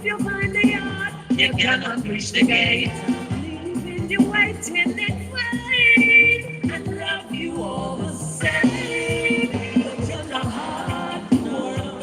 if you find the yard, you cannot reach the gate. Leaving you waiting in vain, and love you all the same. But you're not hard,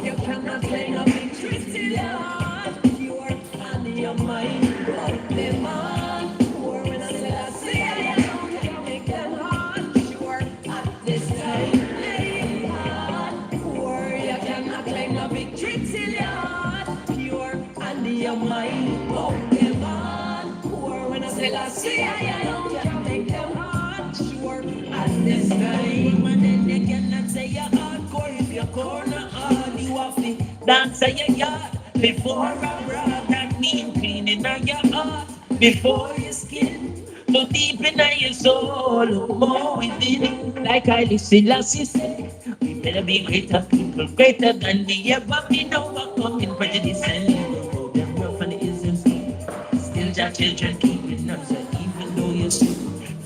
you cannot claim a victory till your heart. You are on your mind, but the man who are when I say I am, you can make them hard. You are at this time, playing hard. Poor, you cannot claim a victory till your heart. Pure and your mind, but the man who are when I say I am, you can make them hard. Sure, at this time, and then they cannot say you're hardcore if you're corner hard. You have to dance at your yard before a rod. That mean cleaning on your heart before your skin. So deep in your soul, more within it. Like I listen, last you say, we better be greater people, greater than we ever been overcoming prejudice and evil. Them rough and isn't still your children keeping us, even though you're still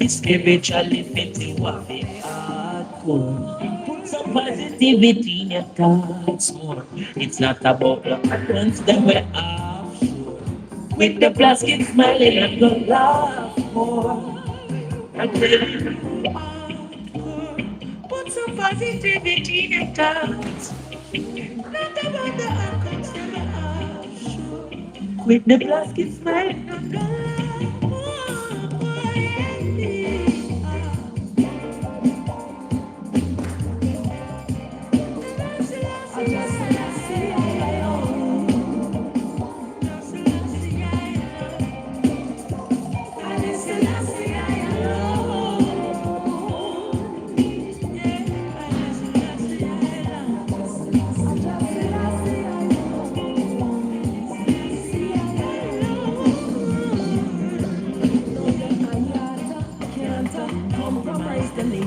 spiritually fit, you have a hardcore. Put some positivity in your thoughts more. It's not about the patterns that we're offshore. With the plastic smiling and go laugh more. I tell you, put some positivity in your thoughts. Not about the outcomes that we're offshore. With the plastic smiling and go laugh more.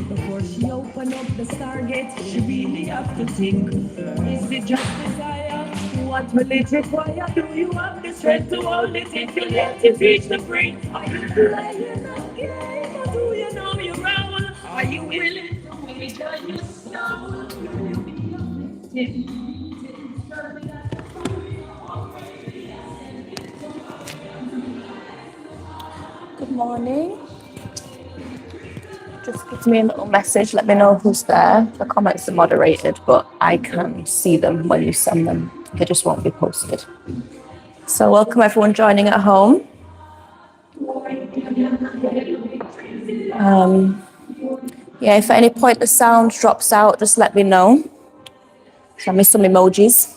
Before she open up the stargate, she really have to think. Is it just desire? What will it require? Do you have the strength to hold it if you let it reach the brink? Are you playing a game or do you know your role? Are you willing to enjoy your soul? Good morning. Just give me a little message, let me know who's there. The comments are moderated, but I can see them when you send them. They just won't be posted. So welcome everyone joining at home. Yeah, if at any point the sound drops out, just let me know. Send me some emojis.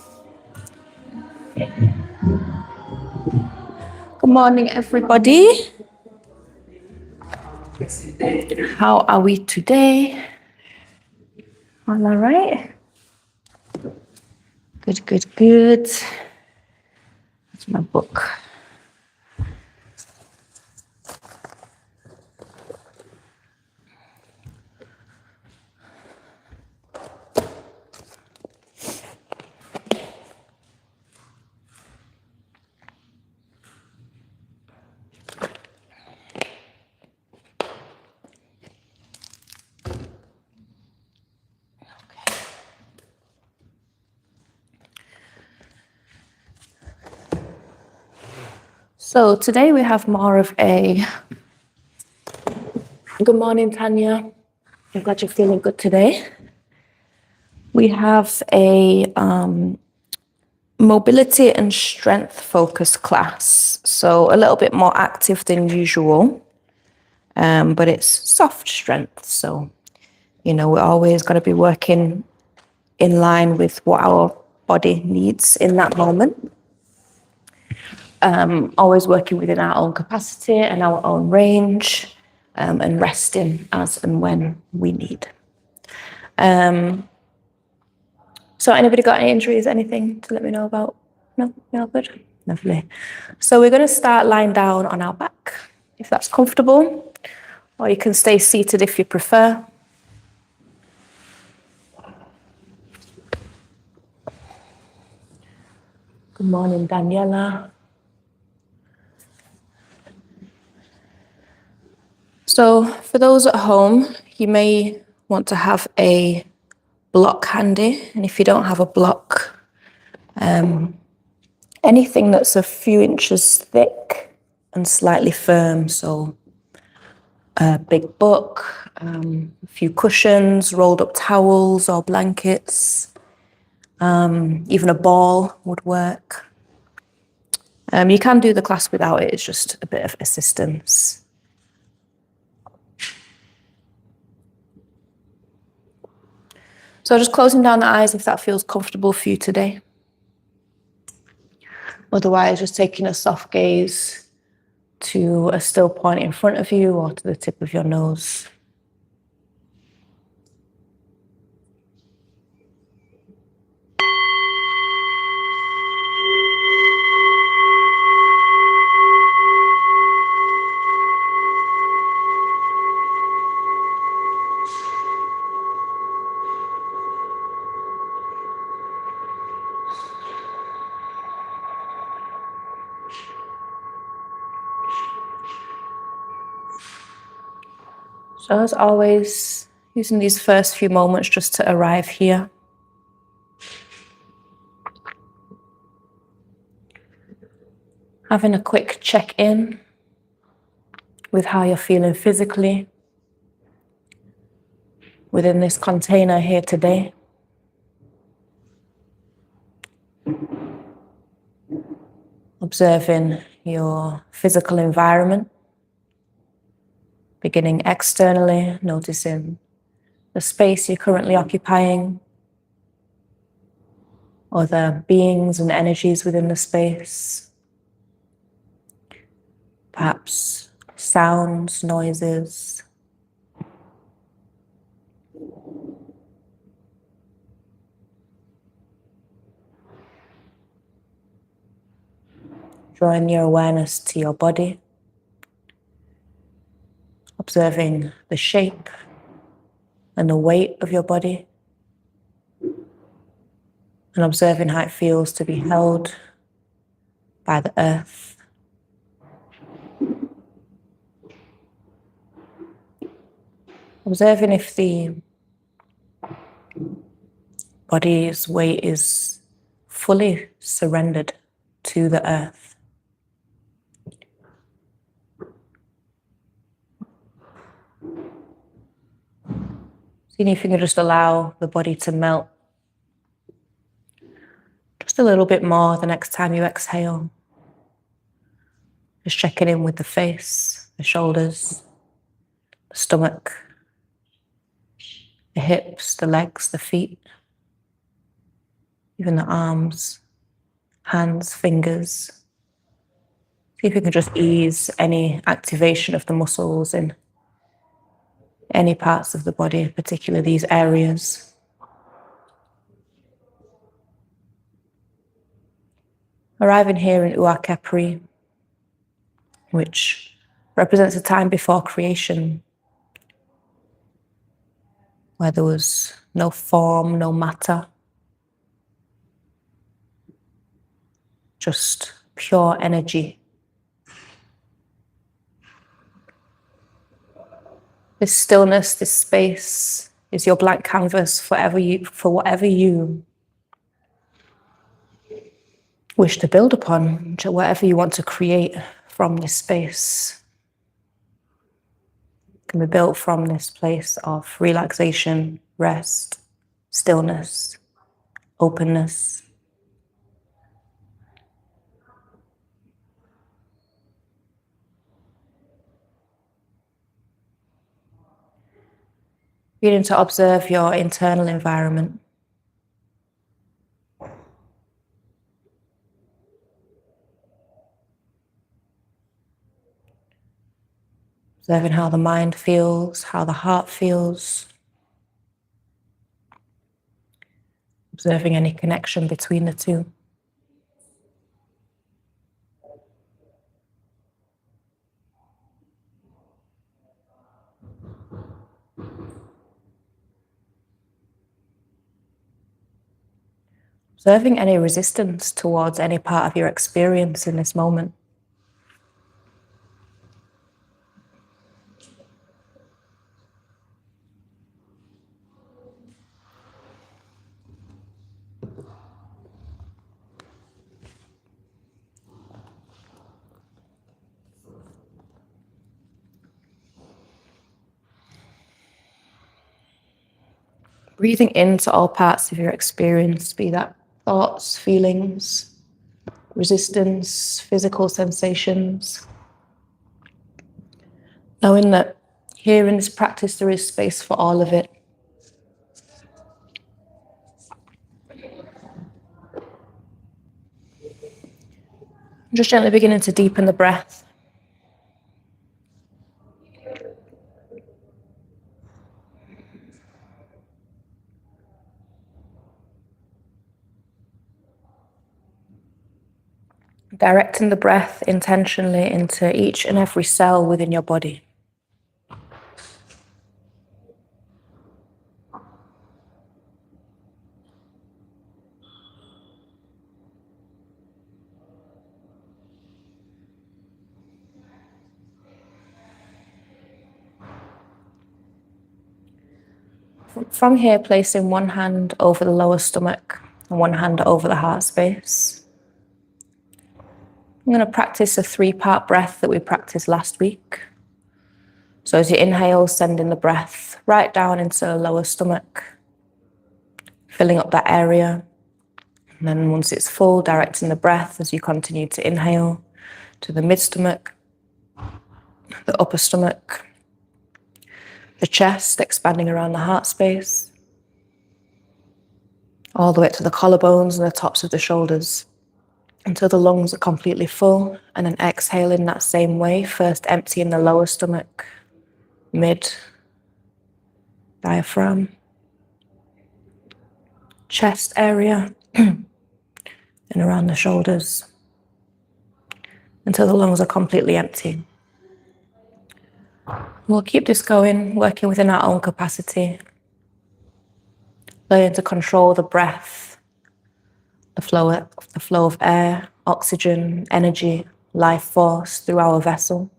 Good morning, everybody. How are we today? All right? Good, good, good. That's my book. So today we have more of a, good morning, Tanya. I'm glad you're feeling good today. We have a mobility and strength focused class. So a little bit more active than usual, but it's soft strength. So, you know, we're always going to be working in line with what our body needs in that moment. Always working within our own capacity and our own range, and resting as and when we need. So anybody got any injuries, anything to let me know about? No, you're all good? Lovely. So we're going to start lying down on our back, if that's comfortable, or you can stay seated if you prefer. Good morning, Daniela. So for those at home, you may want to have a block handy. And if you don't have a block, anything that's a few inches thick and slightly firm. So a big book, a few cushions, rolled up towels or blankets, even a ball would work. You can do the class without it, it's just a bit of assistance. So just closing down the eyes if that feels comfortable for you today. Otherwise, just taking a soft gaze to a still point in front of you or to the tip of your nose. So as always, using these first few moments just to arrive here. Having a quick check-in with how you're feeling physically within this container here today. Observing your physical environment, beginning externally, noticing the space you're currently occupying, other beings and energies within the space, perhaps sounds, noises. Drawing your awareness to your body, observing the shape and the weight of your body, and observing how it feels to be held by the earth. Observing if the body's weight is fully surrendered to the earth. Seeing if you can just allow the body to melt just a little bit more the next time you exhale. Just checking in with the face, the shoulders, the stomach, the hips, the legs, the feet, even the arms, hands, fingers. See if you can just ease any activation of the muscles in any parts of the body, particularly these areas. Arriving here in Uakepri, which represents a time before creation, where there was no form, no matter, just pure energy. This stillness, this space is your blank canvas for whatever you wish to build upon, whatever you want to create from this space. It can be built from this place of relaxation, rest, stillness, openness. Beginning to observe your internal environment. Observing how the mind feels, how the heart feels. Observing any connection between the two. Observing any resistance towards any part of your experience in this moment. Breathing into all parts of your experience, be that thoughts, feelings, resistance, physical sensations. Knowing that here in this practice there is space for all of it. Just gently beginning to deepen the breath. Directing the breath intentionally into each and every cell within your body. From here, placing one hand over the lower stomach and one hand over the heart space. I'm going to practice a 3-part breath that we practiced last week. So as you inhale, sending the breath right down into the lower stomach, filling up that area. And then once it's full, directing the breath as you continue to inhale to the mid-stomach, the upper stomach, the chest, expanding around the heart space, all the way to the collarbones and the tops of the shoulders, until the lungs are completely full, and then exhale in that same way, first emptying the lower stomach, mid, diaphragm, chest area, and around the shoulders, until the lungs are completely empty. We'll keep this going, working within our own capacity, learning to control the breath, the flow of air, oxygen, energy, life force through our vessel.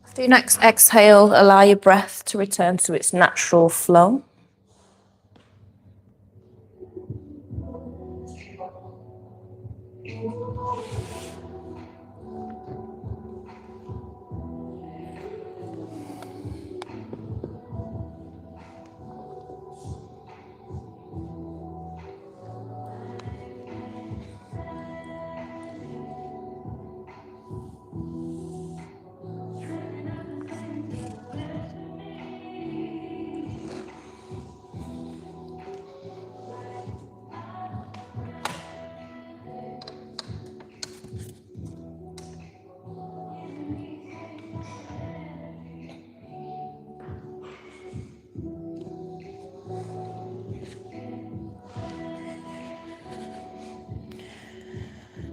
After your next exhale, allow your breath to return to its natural flow.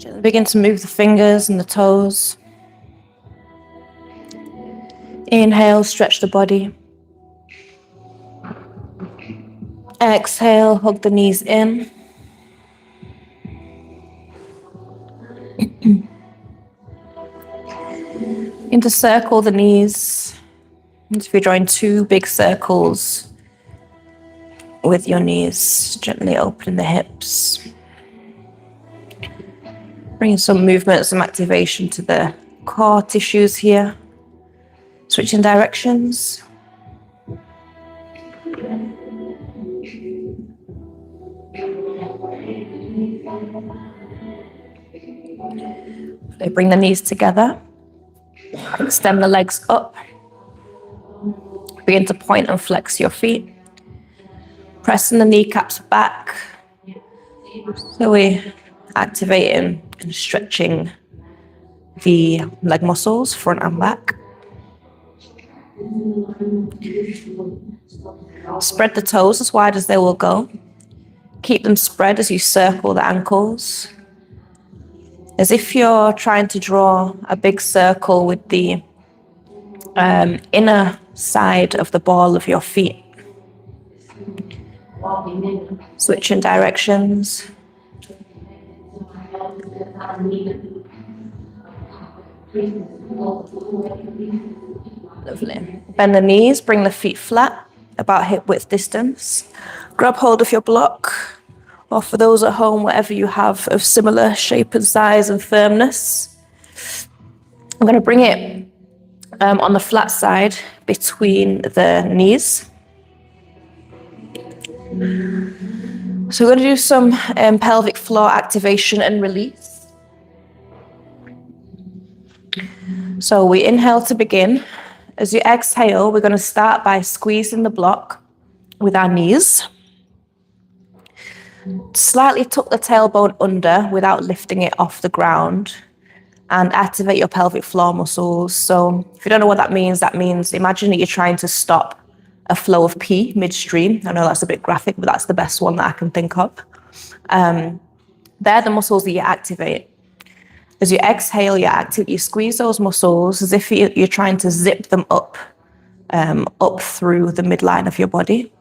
Gently begin to move the fingers and the toes. Inhale, stretch the body. Exhale, hug the knees in. Intercircle the knees. As if you're drawing two big circles with your knees, gently opening the hips. Bringing some movement, some activation to the core tissues here. Switching directions. Bring the knees together. Extend the legs up. Begin to point and flex your feet. Pressing the kneecaps back. So we're activating and stretching the leg muscles, front and back. Spread the toes as wide as they will go. Keep them spread as you circle the ankles. As if you're trying to draw a big circle with the inner side of the ball of your feet. Switching directions. Lovely. Bend the knees, bring the feet flat, about hip width distance. Grab hold of your block, or for those at home, whatever you have of similar shape and size and firmness. I'm going to bring it on the flat side between the knees. So we're going to do some pelvic floor activation and release. So we inhale to begin. As you exhale, we're going to start by squeezing the block with our knees. Slightly tuck the tailbone under without lifting it off the ground and activate your pelvic floor muscles. So if you don't know what that means imagine that you're trying to stop a flow of pee midstream. I know that's a bit graphic, but that's the best one that I can think of. They're the muscles that you activate. As you exhale, you squeeze those muscles as if you're trying to zip them up through the midline of your body.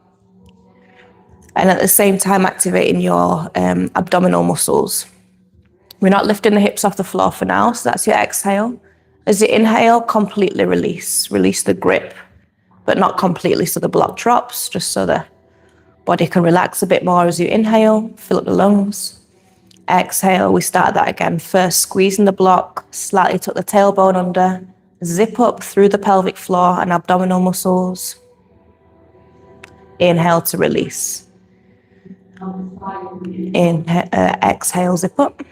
And at the same time, activating your abdominal muscles. We're not lifting the hips off the floor for now, so that's your exhale. As you inhale, completely release. Release the grip, but not completely, so the block drops, just so the body can relax a bit more as you inhale, fill up the lungs. Exhale, we start that again. First, squeezing the block, slightly tuck the tailbone under, zip up through the pelvic floor and abdominal muscles. Inhale to release. Exhale, zip up.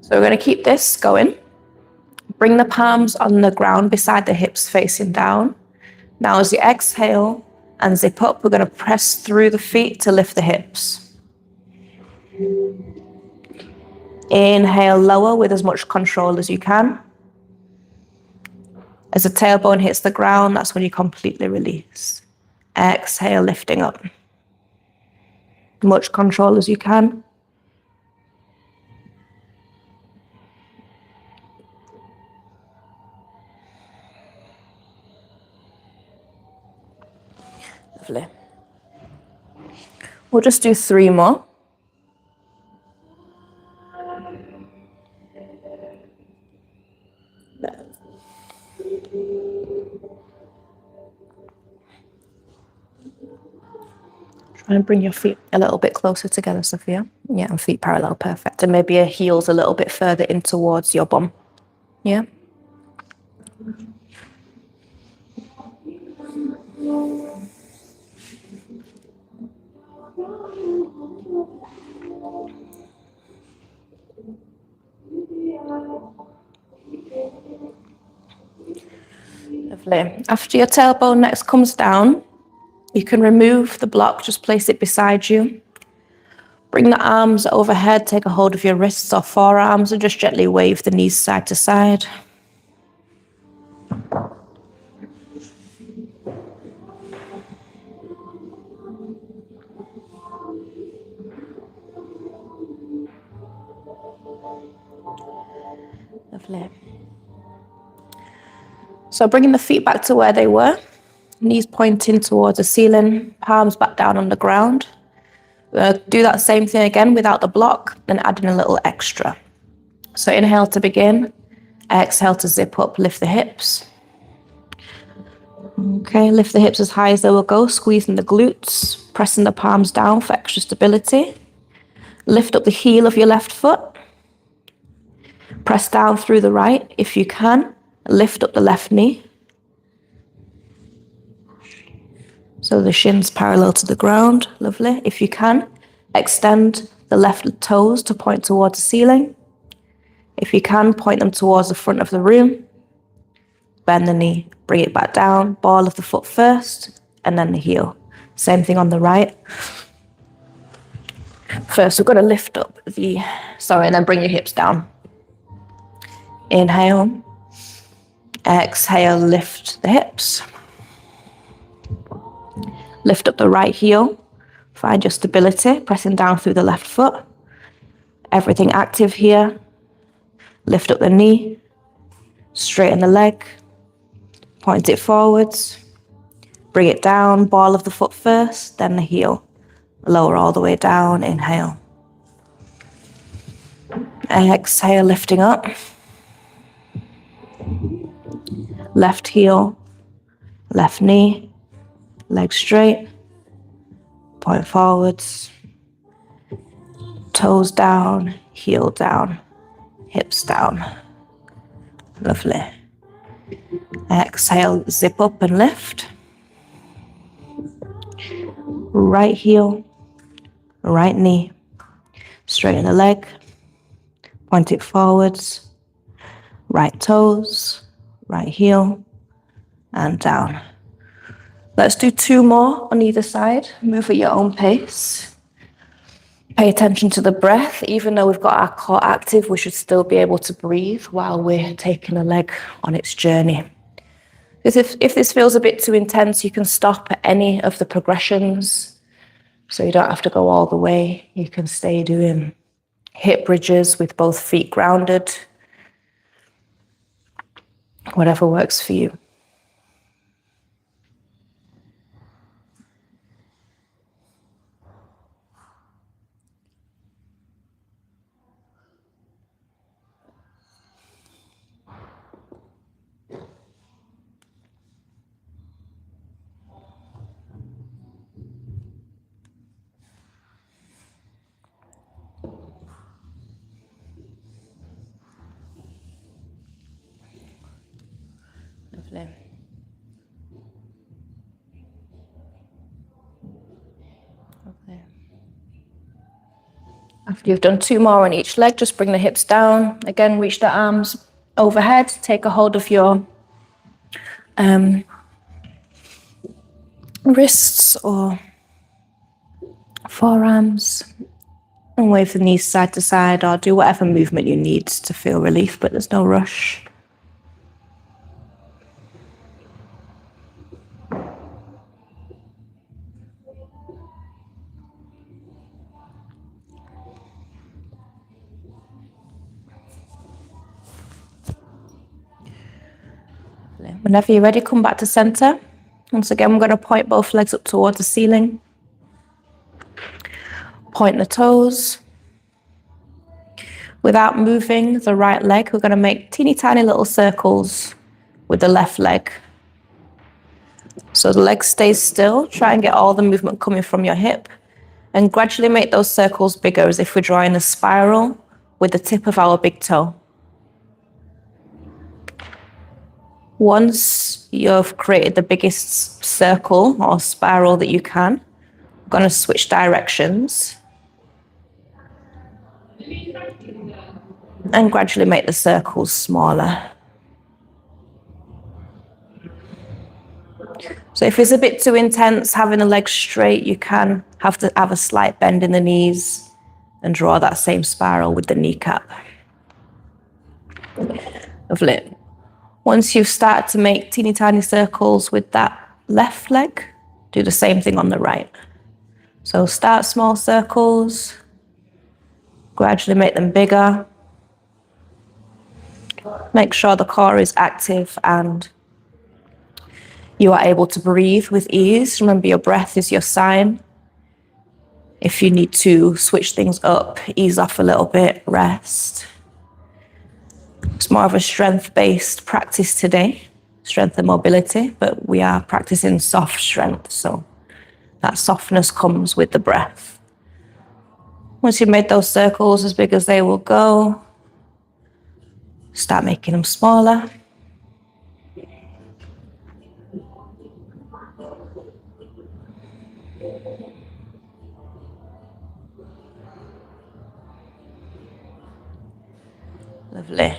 So we're going to keep this going. Bring the palms on the ground beside the hips facing down. Now as you exhale and zip up, we're going to press through the feet to lift the hips. Inhale, lower with as much control as you can. As the tailbone hits the ground, that's when you completely release. Exhale, lifting up. Much control as you can. Lovely. We'll just do 3 more. Try and bring your feet a little bit closer together, Sophia. Yeah, and feet parallel, perfect. And maybe your heels a little bit further in towards your bum. Yeah. Lovely. After your tailbone next comes down, you can remove the block, just place it beside you. Bring the arms overhead, take a hold of your wrists or forearms and just gently wave the knees side to side. Lovely. So bringing the feet back to where they were, knees pointing towards the ceiling, palms back down on the ground. Do that same thing again without the block, then adding a little extra. So inhale to begin, exhale to zip up, lift the hips. Okay, lift the hips as high as they will go, squeezing the glutes, pressing the palms down for extra stability. Lift up the heel of your left foot. Press down through the right if you can. Lift up the left knee. So the shins parallel to the ground. Lovely. If you can, extend the left toes to point towards the ceiling. If you can, point them towards the front of the room. Bend the knee, bring it back down, ball of the foot first, and then the heel. Same thing on the right. First, we're going to lift up and then bring your hips down. Inhale. Exhale, lift the hips. Lift up the right heel. Find your stability, pressing down through the left foot. Everything active here. Lift up the knee. Straighten the leg. Point it forwards. Bring it down, ball of the foot first, then the heel. Lower all the way down, inhale. Exhale, lifting up. Left heel, left knee, leg straight, point forwards, toes down, heel down, hips down. Lovely. Exhale, zip up and lift. Right heel, right knee, straighten the leg, point it forwards, right toes, right heel, and down. Let's do 2 more on either side. Move at your own pace. Pay attention to the breath. Even though we've got our core active, we should still be able to breathe while we're taking a leg on its journey. Because if this feels a bit too intense, you can stop at any of the progressions. So you don't have to go all the way. You can stay doing hip bridges with both feet grounded. Whatever works for you. Lovely. Okay. After you've done 2 more on each leg, just bring the hips down. Again, reach the arms overhead. Take a hold of your wrists or forearms and wave the knees side to side, or do whatever movement you need to feel relief, but there's no rush. Whenever you're ready, come back to center. Once again, we're going to point both legs up towards the ceiling. Point the toes. Without moving the right leg, we're going to make teeny tiny little circles with the left leg. So the leg stays still. Try and get all the movement coming from your hip. And gradually make those circles bigger as if we're drawing a spiral with the tip of our big toe. Once you've created the biggest circle or spiral that you can, I'm going to switch directions and gradually make the circles smaller. So if it's a bit too intense, having the legs straight, you can have to have a slight bend in the knees and draw that same spiral with the kneecap. Lovely. Once you've started to make teeny tiny circles with that left leg, do the same thing on the right. So start small circles, gradually make them bigger. Make sure the core is active and you are able to breathe with ease. Remember, your breath is your sign. If you need to switch things up, ease off a little bit, rest. It's more of a strength-based practice today, strength and mobility, but we are practicing soft strength, so that softness comes with the breath. Once you've made those circles as big as they will go, start making them smaller. Lovely.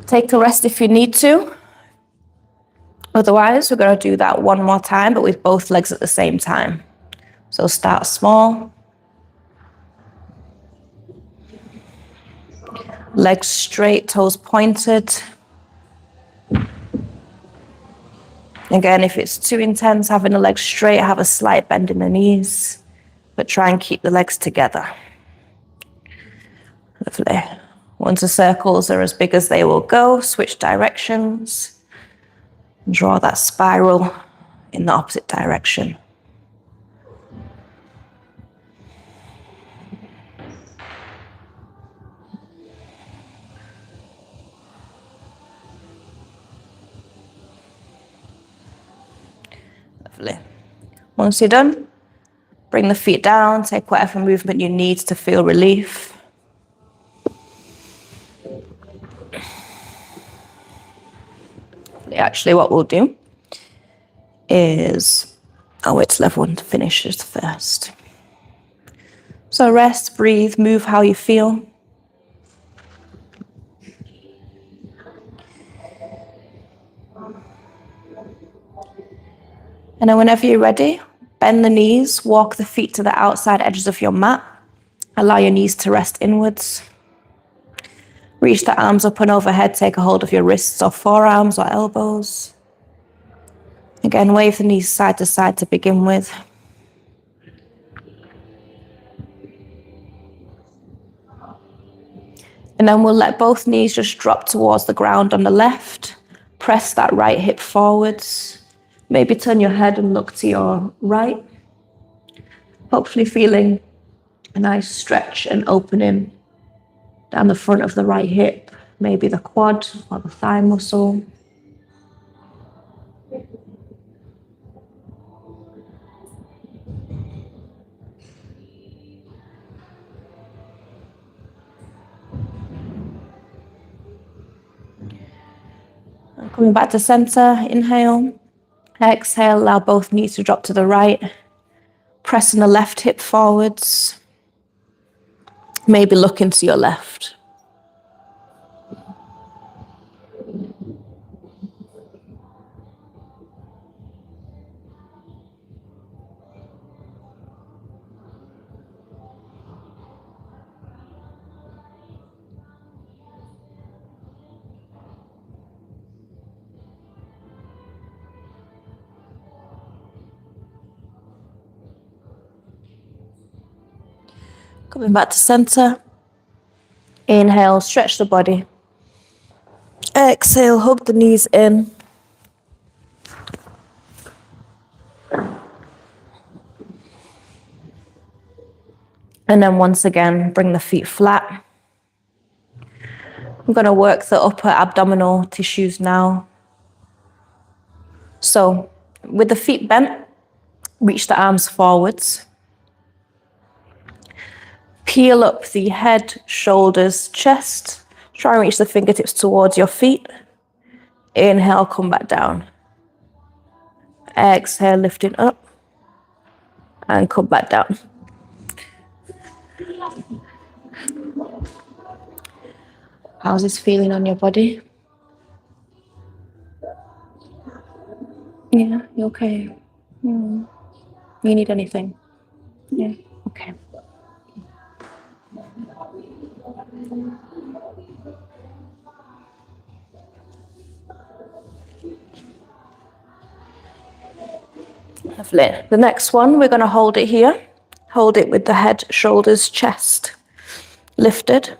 Take a rest if you need to. Otherwise, we're going to do that one more time, but with both legs at the same time. So start small. Legs straight, toes pointed. Again, if it's too intense, having the legs straight, have a slight bend in the knees, but try and keep the legs together. Lovely. Once the circles are as big as they will go, switch directions. Draw that spiral in the opposite direction. Lovely. Once you're done, bring the feet down, take whatever movement you need to feel relief. Actually, what we'll do is, I'll wait till everyone finishes first. So rest, breathe, move how you feel. And then whenever you're ready, bend the knees, walk the feet to the outside edges of your mat. Allow your knees to rest inwards. Reach the arms up and overhead, take a hold of your wrists or forearms or elbows. Again, wave the knees side to side to begin with. And then we'll let both knees just drop towards the ground on the left. Press that right hip forwards. Maybe turn your head and look to your right. Hopefully feeling a nice stretch and opening down the front of the right hip, maybe the quad or the thigh muscle. And coming back to center, inhale. Exhale, allow both knees to drop to the right. Pressing the left hip forwards. Maybe look into your left. Coming back to center. Inhale, stretch the body. Exhale, hug the knees in. And then once again, bring the feet flat. I'm going to work the upper abdominal tissues now. So with the feet bent, reach the arms forwards. Peel up the head, shoulders, chest. Try and reach the fingertips towards your feet. Inhale, come back down. Exhale, lifting up. And come back down. How's this feeling on your body? Yeah, you okay? You need anything? Yeah. Okay. Lovely. The next one, we're going to hold it here. Hold it with the head, shoulders, chest lifted.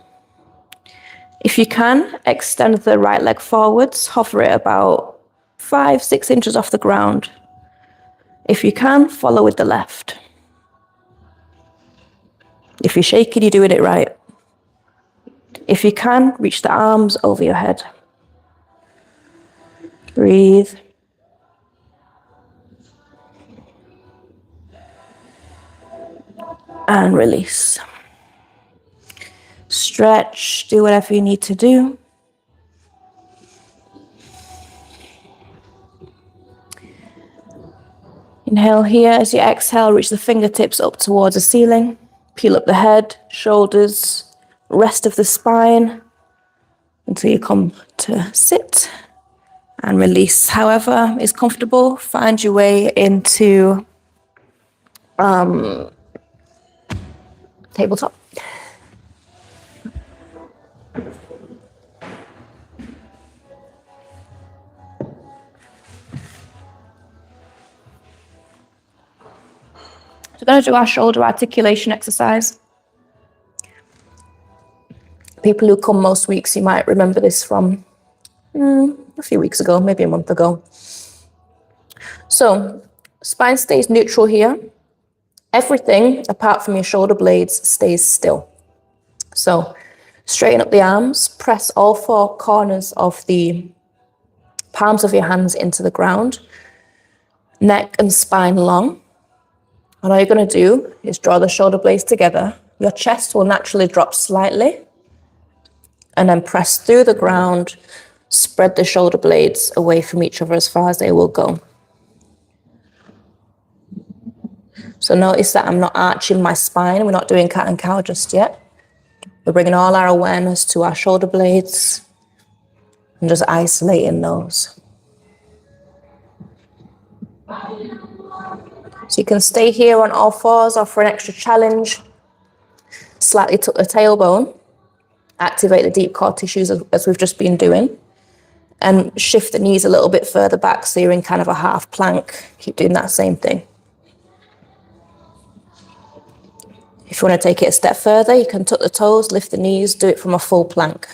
If you can, extend the right leg forwards, hover it about 5-6 inches off the ground. If you can, follow with the left. If you're shaking, you're doing it right. If you can, reach the arms over your head. Breathe. And release. Stretch, do whatever you need to do. Inhale here. As you exhale, reach the fingertips up towards the ceiling. Peel up the head, shoulders, rest of the spine until you come to sit and release. However is comfortable, find your way into tabletop. So we're going to do our shoulder articulation exercise. People who come most weeks, you might remember this from a few weeks ago, maybe a month ago. So spine stays neutral here. Everything apart from your shoulder blades stays still. So straighten up the arms, press all 4 corners of the palms of your hands into the ground. Neck and spine long. And all you're going to do is draw the shoulder blades together. Your chest will naturally drop slightly. And then press through the ground, spread the shoulder blades away from each other as far as they will go. So notice that I'm not arching my spine. We're not doing cat and cow just yet. We're bringing all our awareness to our shoulder blades and just isolating those. So you can stay here on all fours, or for an extra challenge, slightly tuck the tailbone, activate the deep core tissues as we've just been doing, and shift the knees a little bit further back so you're in kind of a half plank. Keep doing that same thing. If you want to take it a step further, you can tuck the toes, lift the knees, do it from a full plank.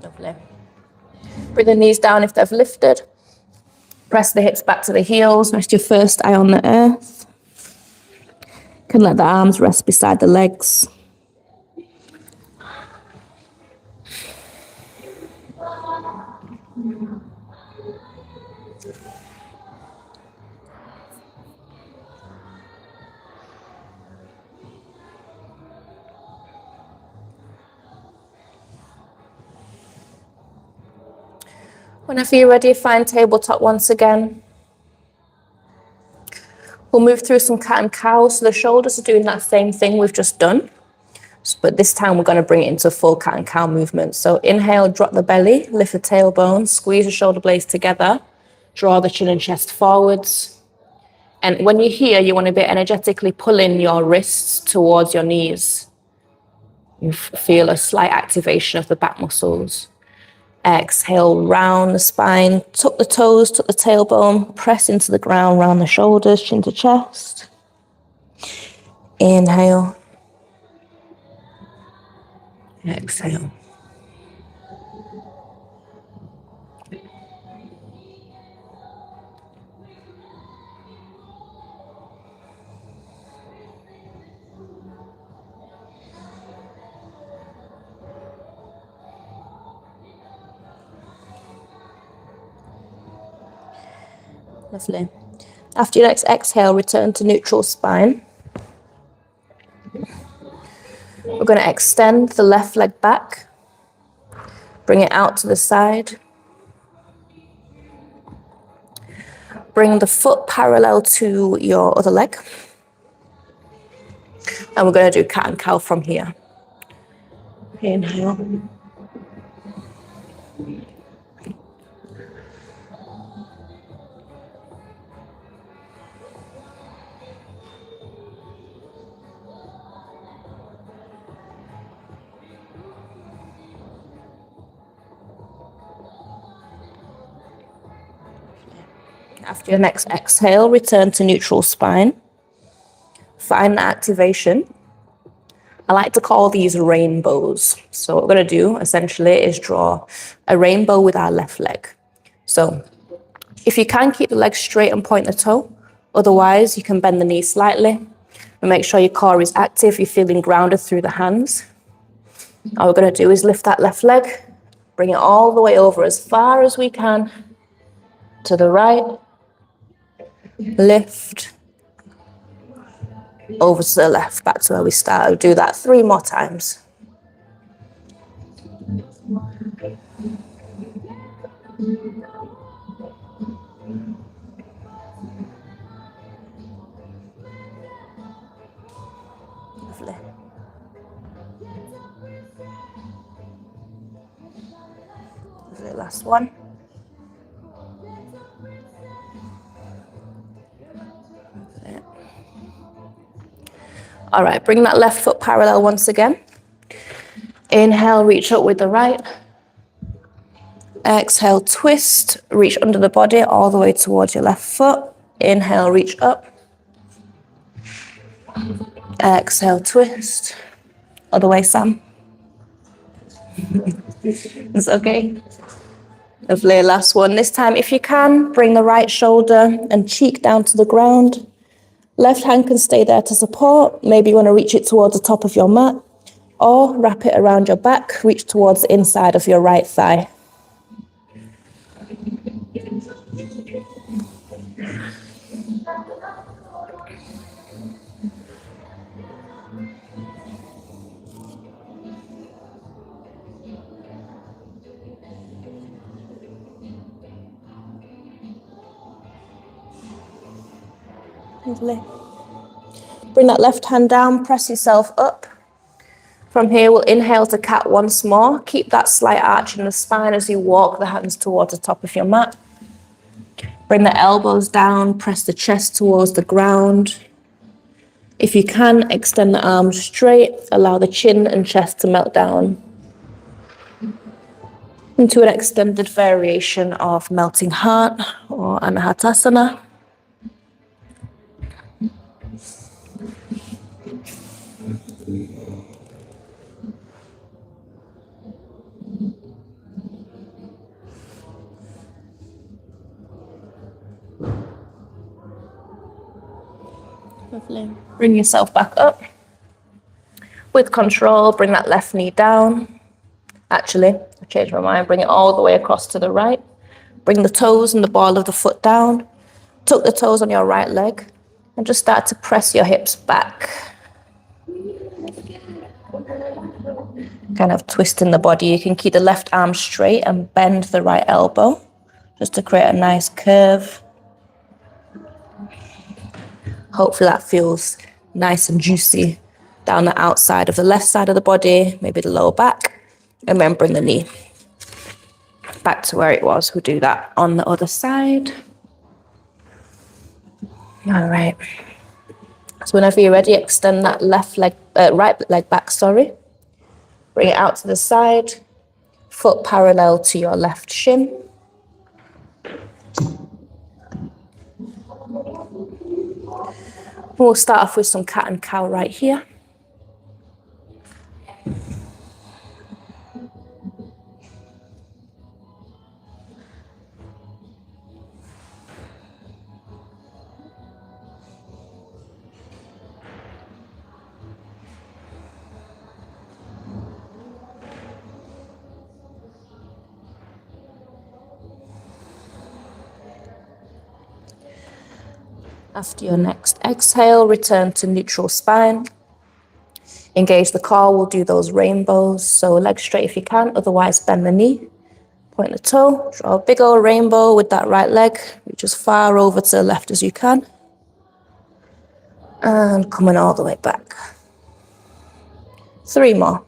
Lovely. Bring the knees down if they've lifted. Press the hips back to the heels. Rest your first eye on the earth. You can let the arms rest beside the legs. Whenever you're ready, find tabletop once again. We'll move through some cat and cow, so the shoulders are doing that same thing we've just done. But this time we're going to bring it into full cat and cow movement. So inhale, drop the belly, lift the tailbone, squeeze the shoulder blades together, draw the chin and chest forwards. And when you're here, you want to be energetically pulling your wrists towards your knees. You feel a slight activation of the back muscles. Exhale, round the spine, tuck the toes, tuck the tailbone, press into the ground, round the shoulders, chin to chest. Inhale. Exhale. Lovely. After your next exhale, return to neutral spine. We're going to extend the left leg back, Bring it out to the side. Bring the foot parallel to your other leg. And we're going to do cat and cow from here. Inhale. After your next exhale, return to neutral spine. Find the activation. I like to call these rainbows. So what we're going to do essentially is draw a rainbow with our left leg. So if you can, keep the leg straight and point the toe. Otherwise, you can bend the knee slightly and make sure your core is active. You're feeling grounded through the hands. All we're going to do is lift that left leg, bring it all the way over as far as we can to the right. Lift over to the left, back to where we started. Do that 3 more times. Lovely. Lovely, last one. All right, bring that left foot parallel once again. Inhale, reach up with the right. Exhale, twist, reach under the body all the way towards your left foot. Inhale, reach up. Exhale, twist. Other way, Sam. It's okay. Lovely, last one. This time, if you can, bring the right shoulder and cheek down to the ground. Left hand can stay there to support. Maybe you want to reach it towards the top of your mat, or wrap it around your back, reach towards the inside of your right thigh. Lovely. Bring that left hand down, press yourself up. From here, we'll inhale to cat once more. Keep that slight arch in the spine as you walk the hands towards the top of your mat. Bring the elbows down, press the chest towards the ground. If you can, extend the arms straight, allow the chin and chest to melt down into an extended variation of melting heart or anahatasana. Lovely. Bring yourself back up. With control, bring that left knee down. Actually, I changed my mind. Bring it all the way across to the right. Bring the toes and the ball of the foot down. Tuck the toes on your right leg and just start to press your hips back. Kind of twisting the body. You can keep the left arm straight and bend the right elbow just to create a nice curve. Hopefully that feels nice and juicy down the outside of the left side of the body, maybe the lower back, and then bring the knee back to where it was. We'll do that on the other side. All right. So whenever you're ready, extend that right leg back, Bring it out to the side, foot parallel to your left shin. We'll start off with some cat and cow right here. After your next exhale, return to neutral spine. Engage the core, we'll do those rainbows. So legs straight if you can, otherwise bend the knee. Point the toe, draw a big old rainbow with that right leg. Reach as far over to the left as you can. And coming all the way back. 3 more.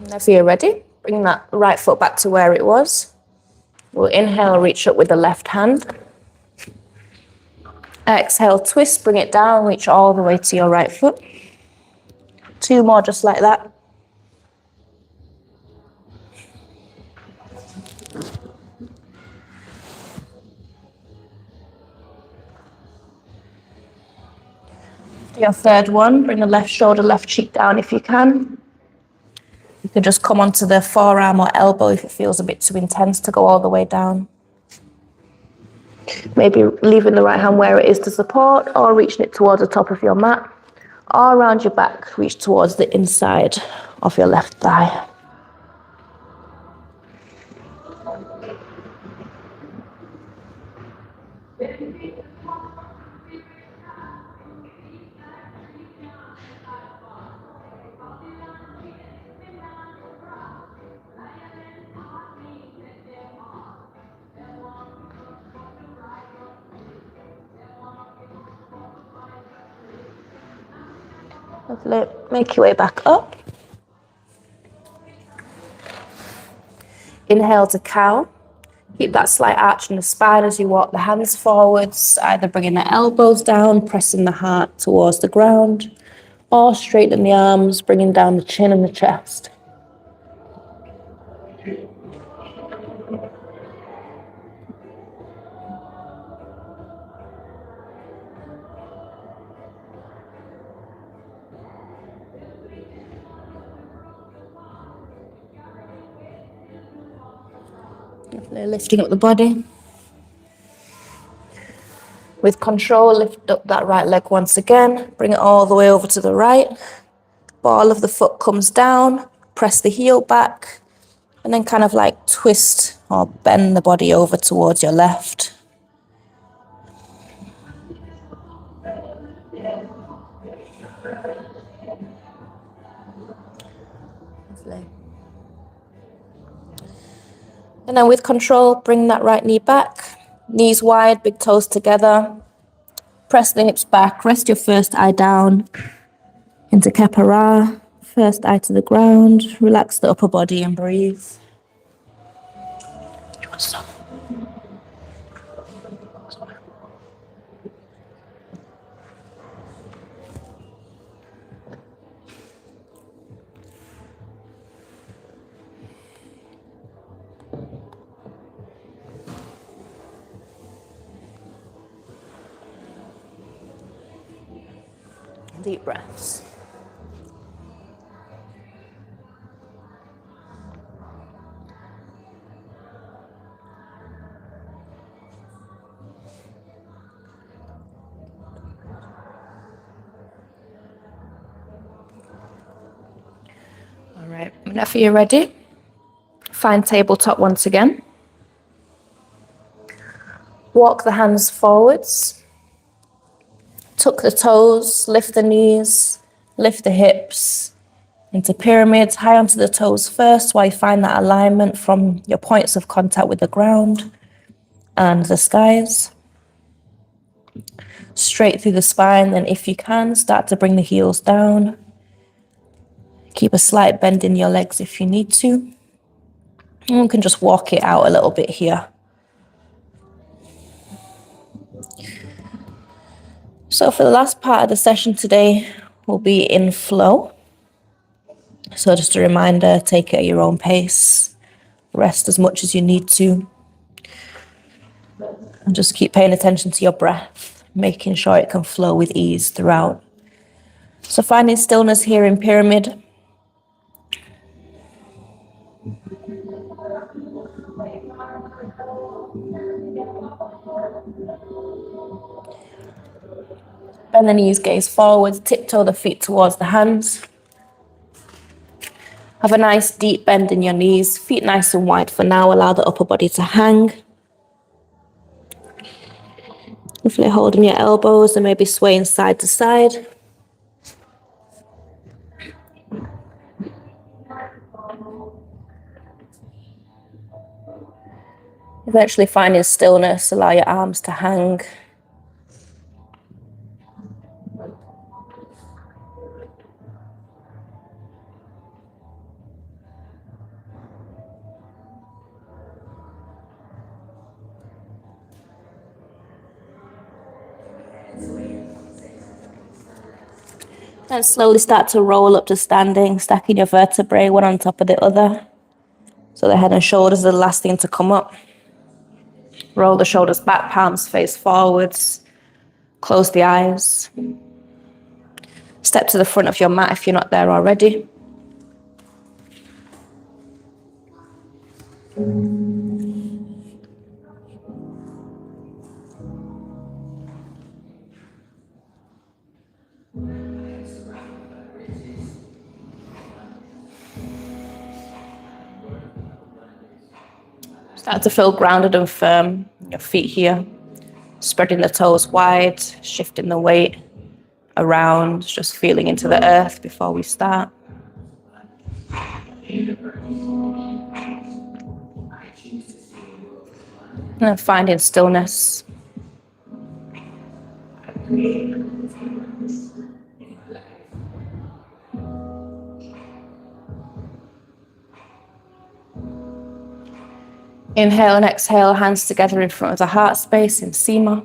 Whenever you're ready, bring that right foot back to where it was. We'll inhale, reach up with the left hand. Exhale, twist, bring it down, reach all the way to your right foot. 2 more just like that. Your third one, bring the left shoulder, left cheek down if you can. You can just come onto the forearm or elbow if it feels a bit too intense to go all the way down. Maybe leaving the right hand where it is to support, or reaching it towards the top of your mat, or around your back, reach towards the inside of your left thigh. Lovely. Make your way back up. Inhale to cow. Keep that slight arch in the spine as you walk the hands forwards, either bringing the elbows down, pressing the heart towards the ground, or straighten the arms, bringing down the chin and the chest. Lifting up the body. With control, lift up that right leg once again. Bring it all the way over to the right. Ball of the foot comes down. Press the heel back. And then kind of like twist or bend the body over towards your left. Lovely. And then with control, bring that right knee back. Knees wide, big toes together. Press the hips back. Rest your first eye down into Kapara. First eye to the ground. Relax the upper body and breathe. Deep breaths. All right, whenever you're ready, find tabletop once again. Walk the hands forwards. Tuck the toes, lift the knees, lift the hips into pyramids, high onto the toes first while you find that alignment from your points of contact with the ground and the skies. Straight through the spine, then if you can, start to bring the heels down. Keep a slight bend in your legs if you need to. And you can just walk it out a little bit here. So for the last part of the session today, we'll be in flow. So just a reminder, take it at your own pace. Rest as much as you need to. And just keep paying attention to your breath, making sure it can flow with ease throughout. So finding stillness here in pyramid. Bend the knees, gaze forward, tiptoe the feet towards the hands. Have a nice deep bend in your knees, feet nice and wide for now. Allow the upper body to hang. Hopefully holding your elbows and maybe swaying side to side. Eventually finding stillness, allow your arms to hang. And slowly start to roll up to standing, stacking your vertebrae one on top of the other. So the head and shoulders are the last thing to come up. Roll the shoulders back, palms face forwards. Close the eyes. Step to the front of your mat if you're not there already. Start to feel grounded and firm. Your feet here. Spreading the toes wide, shifting the weight around, just feeling into the earth before we start. And finding stillness. Inhale and exhale, hands together in front of the heart space in Sima.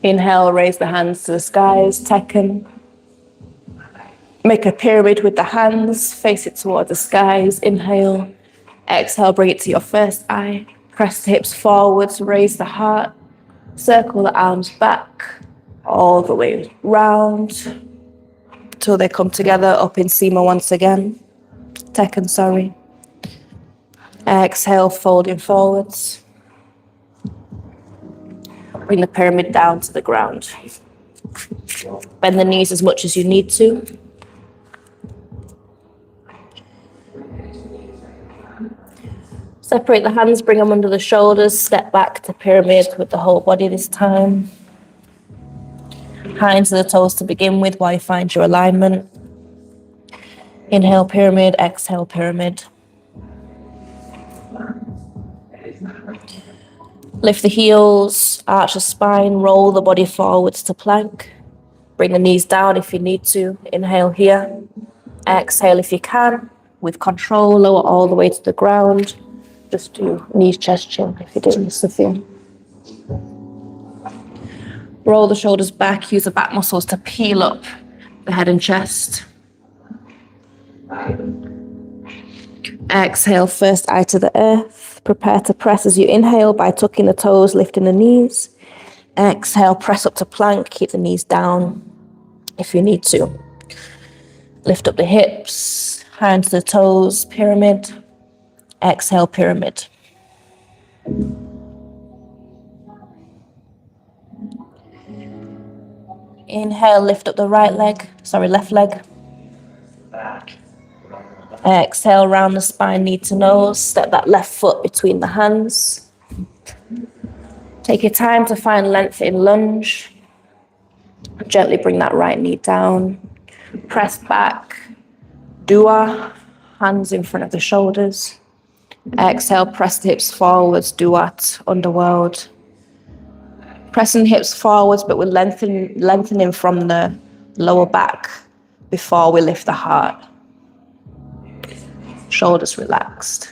Inhale, raise the hands to the skies, Tekken. Make a pyramid with the hands, face it towards the skies. Inhale, exhale, bring it to your first eye. Press the hips forwards, raise the heart. Circle the arms back, all the way round, till they come together up in Sima once again. Tekken, sorry. Exhale, folding forwards. Bring the pyramid down to the ground. Bend the knees as much as you need to. Separate the hands, bring them under the shoulders, step back to pyramid with the whole body this time. High into the toes to begin with while you find your alignment. Inhale, pyramid, exhale, pyramid. Lift the heels, arch the spine, roll the body forwards to plank. Bring the knees down if you need to. Inhale here. Exhale if you can. With control, lower all the way to the ground. Just do knees, chest, chin if you do, Sophia. Roll the shoulders back, use the back muscles to peel up the head and chest. Exhale, first eye to the earth. Prepare to press as you inhale by tucking the toes, lifting the knees. Exhale, press up to plank, keep the knees down if you need to. Lift up the hips, high into the toes, pyramid. Exhale, pyramid. Inhale, lift up the left leg. Exhale, round the spine, knee to nose. Step that left foot between the hands. Take your time to find length in lunge. Gently bring that right knee down. Press back. Dua, hands in front of the shoulders. Exhale, press the hips forwards, Duat, underworld. Pressing hips forwards, but we're lengthening from the lower back before we lift the heart. Shoulders relaxed.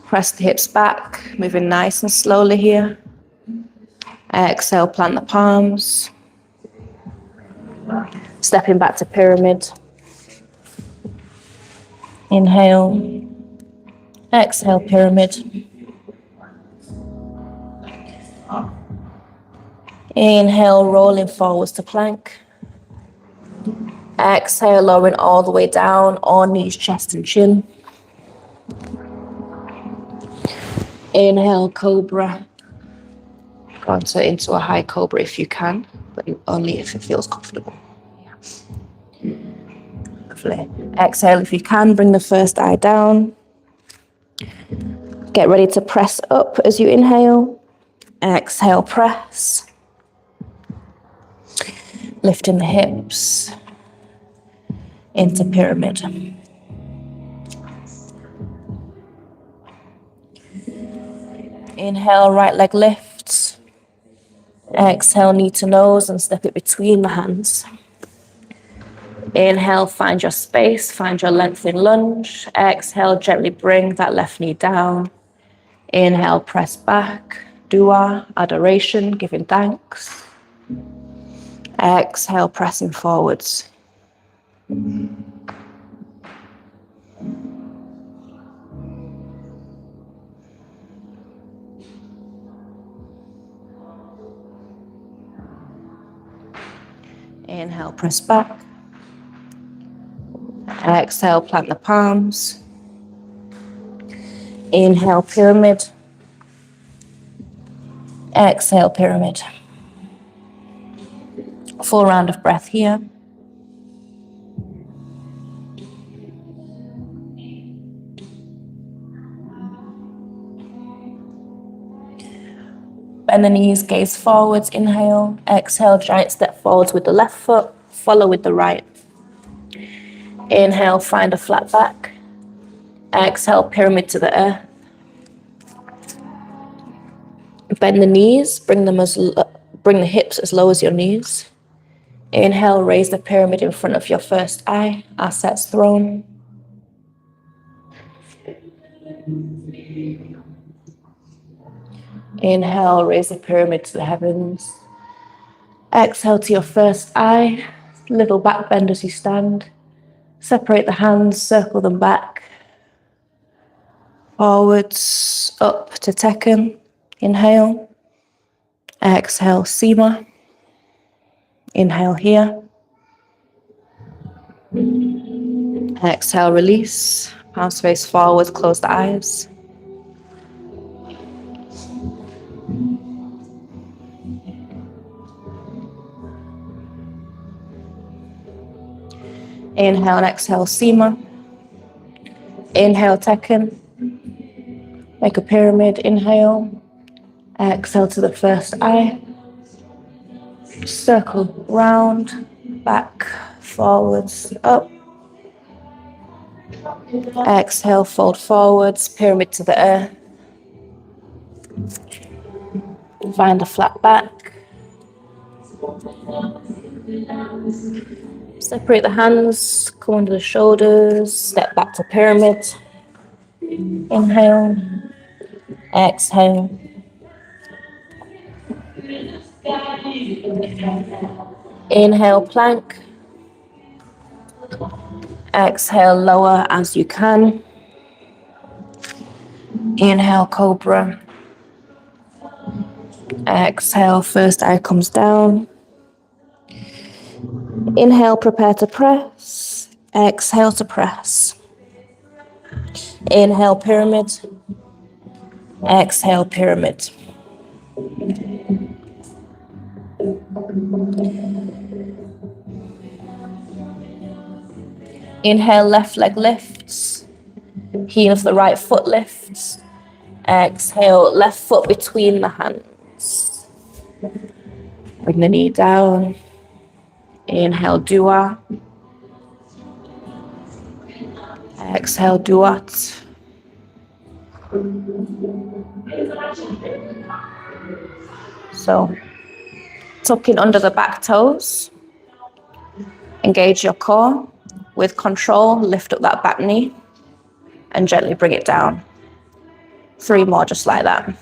Press the hips back, moving nice and slowly here. Exhale, plant the palms. Stepping back to pyramid. Inhale. Exhale, pyramid. Inhale, rolling forwards to plank. Exhale, lowering all the way down on knees, chest and chin. Inhale, cobra. Go into a high cobra if you can, but only if it feels comfortable. Lovely. Exhale if you can, bring the first eye down. Get ready to press up as you inhale. Exhale, press. Lifting the hips into pyramid. Inhale, right leg lifts. Exhale, knee to nose and step it between the hands. Inhale, find your space, find your length in lunge. Exhale, gently bring that left knee down. Inhale, press back. Dua, adoration, giving thanks. Exhale, pressing forwards. Inhale, press back. Exhale, plant the palms. Inhale, pyramid. Exhale, pyramid. Full round of breath here. Bend the knees, gaze forwards, inhale. Exhale, giant step forwards with the left foot, follow with the right. Inhale, find a flat back. Exhale, pyramid to the earth. Bend the knees, bring the hips as low as your knees. Inhale, raise the pyramid in front of your first eye, Asset's throne. Inhale, raise the pyramid to the heavens. Exhale to your first eye, little back bend as you stand. Separate the hands, circle them back. Forwards, up to Tekken. Inhale. Exhale, Sema. Inhale here. Exhale, release. Palms face forward, close the eyes. Inhale and exhale, Sema. Inhale, Tekken. Make a pyramid, inhale. Exhale to the first eye. Circle round, back, forwards, up. Exhale, fold forwards, pyramid to the earth. Find a flat back. Separate the hands, come under the shoulders, step back to pyramid. Inhale, exhale. Inhale, plank. Exhale, lower as you can. Inhale, cobra. Exhale, first eye comes down. Inhale, prepare to press. Exhale to press. Inhale, pyramid. Exhale, pyramid. Inhale, left leg lifts. Heel of the right foot lifts. Exhale, left foot between the hands. Bring the knee down. Inhale, dua. Exhale, duat. So, tuck in under the back toes. Engage your core. With control, lift up that back knee and gently bring it down. 3 more just like that.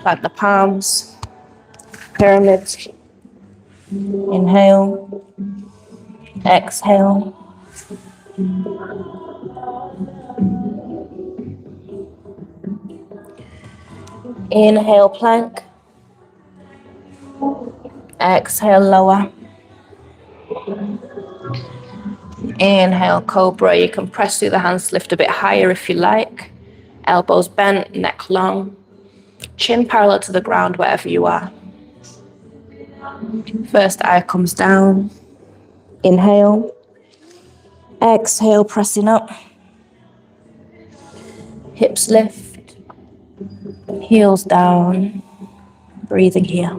Plant the palms, pyramid. Inhale, exhale. Inhale, plank. Exhale, lower. Inhale, cobra. You can press through the hands, lift a bit higher if you like. Elbows bent, neck long. Chin parallel to the ground wherever you are. First eye comes down. Inhale. Exhale, pressing up. Hips lift. Heels down. Breathing here.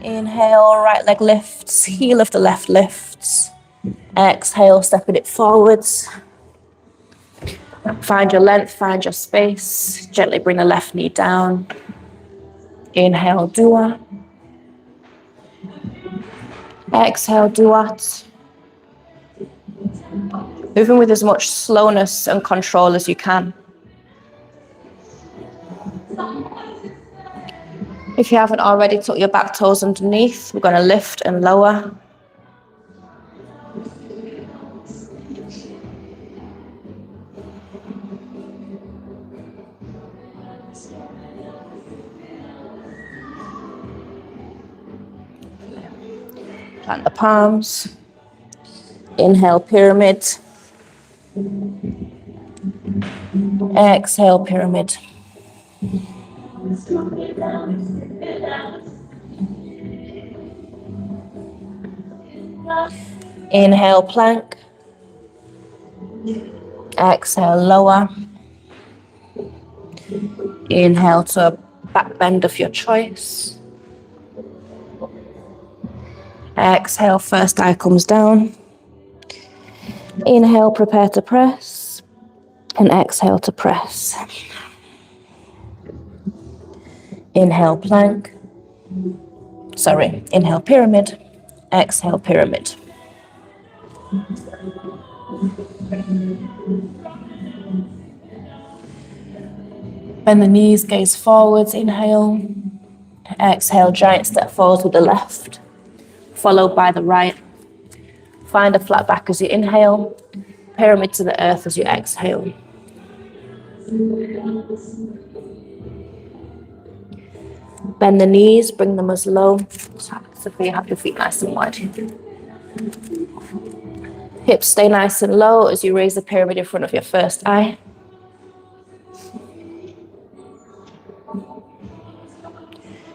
Inhale, right leg lifts. Heel of the left lifts. Exhale, stepping it forwards. Find your length, find your space. Gently bring the left knee down. Inhale, dua. Exhale, duat. Moving with as much slowness and control as you can. If you haven't already, tuck your back toes underneath. We're going to lift and lower. Plant the palms. Inhale, pyramid. Exhale, pyramid. Inhale, plank. Exhale, lower. Inhale to a back bend of your choice. Exhale, first eye comes down. Inhale, prepare to press. And exhale to press. Inhale, plank. Inhale, pyramid. Exhale, pyramid. Bend the knees, gaze forwards. Inhale. Exhale, giant step forwards with the left, followed by the right. Find a flat back as you inhale. Pyramid to the earth as you exhale. Bend the knees, bring them as low. So you have your feet nice and wide. Hips stay nice and low as you raise the pyramid in front of your first eye.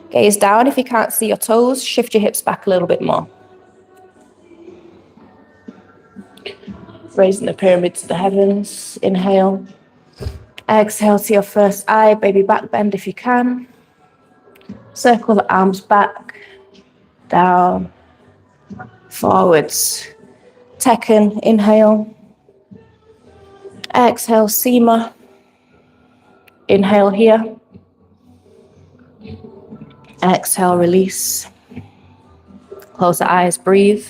Gaze down. If you can't see your toes, shift your hips back a little bit more. Raising the pyramid to the heavens. Inhale. Exhale to your first eye. Baby back bend if you can. Circle the arms back, down, forwards. Tekken, inhale. Exhale, Sema. Inhale here. Exhale, release. Close the eyes, breathe.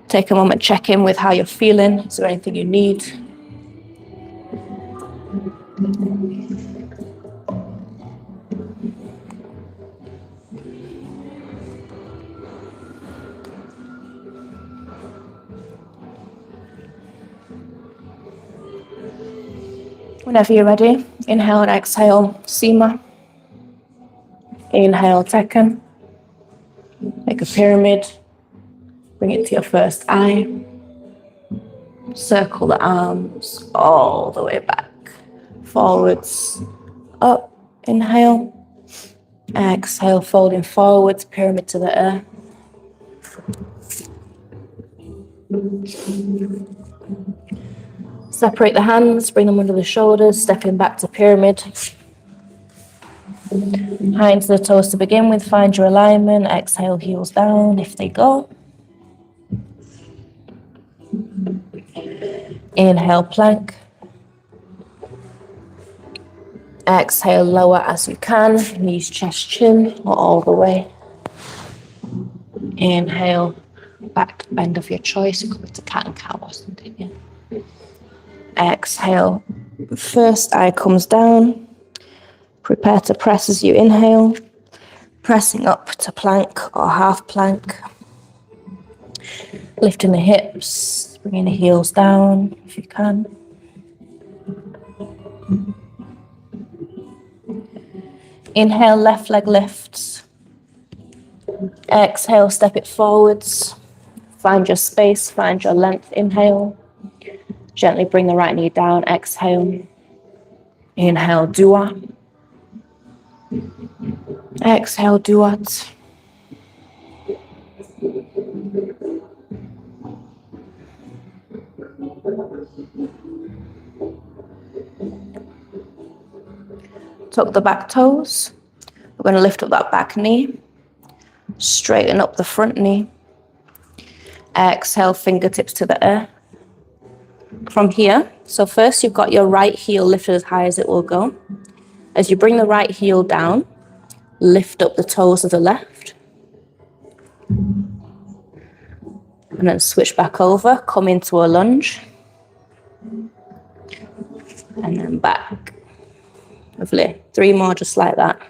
Take a moment, check in with how you're feeling. Is there anything you need? Whenever you're ready, inhale and exhale, Sema. Inhale, Tekken. Make a pyramid. Bring it to your first eye. Circle the arms all the way back. Forwards, up. Inhale. Exhale, folding forwards, pyramid to the earth. Separate the hands, bring them under the shoulders, stepping back to pyramid. High into the toes to begin with, find your alignment. Exhale, heels down if they go. Inhale, plank. Exhale, lower as you can, knees, chest, chin, or all the way. Inhale, back bend of your choice. You come into cat and cow or something, yeah. Exhale, first eye comes down. Prepare to press as you inhale, pressing up to plank or half plank. Lifting the hips, bringing the heels down if you can. Inhale, left leg lifts. Exhale, step it forwards. Find your space, find your length. Inhale. Gently bring the right knee down. Exhale. Inhale, dua. Exhale, duat. Tuck the back toes. We're going to lift up that back knee. Straighten up the front knee. Exhale, fingertips to the earth. From here, so first you've got your right heel lifted as high as it will go. As you bring the right heel down, lift up the toes of the left. And then switch back over, come into a lunge. And then back. Lovely. 3 more just like that.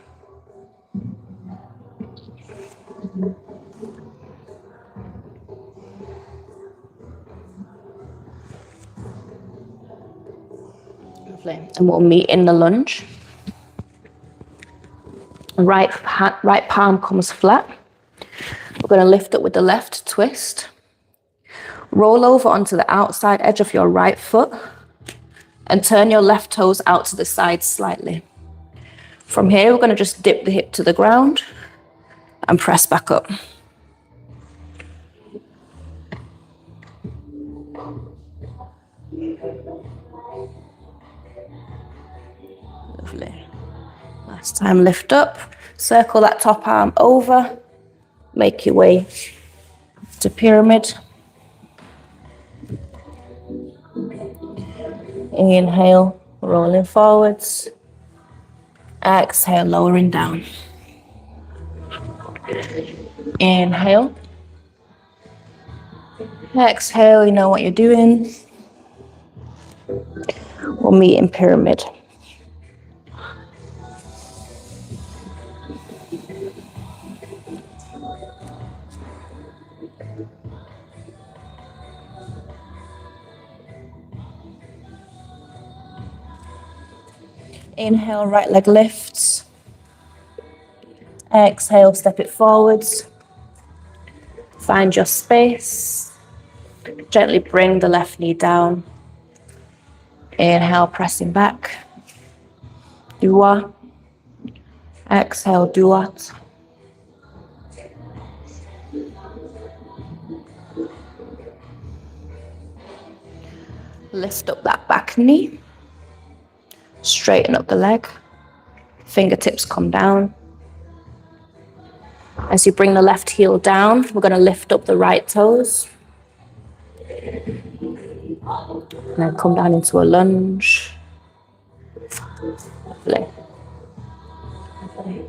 Lovely. And we'll meet in the lunge. Right palm comes flat. We're going to lift up with the left twist. Roll over onto the outside edge of your right foot and turn your left toes out to the side slightly. From here, we're going to just dip the hip to the ground and press back up. Lovely. Last time, lift up, circle that top arm over, make your way to pyramid. Inhale, rolling forwards. Exhale, lowering down. Inhale. Exhale, you know what you're doing. We'll meet in pyramid. Inhale, right leg lifts. Exhale, step it forwards. Find your space. Gently bring the left knee down. Inhale, pressing back. Dua. Exhale, duat. Lift up that back knee. Straighten up the leg. Fingertips come down. As you bring the left heel down, we're going to lift up the right toes. And then come down into a lunge. Lovely. Lovely.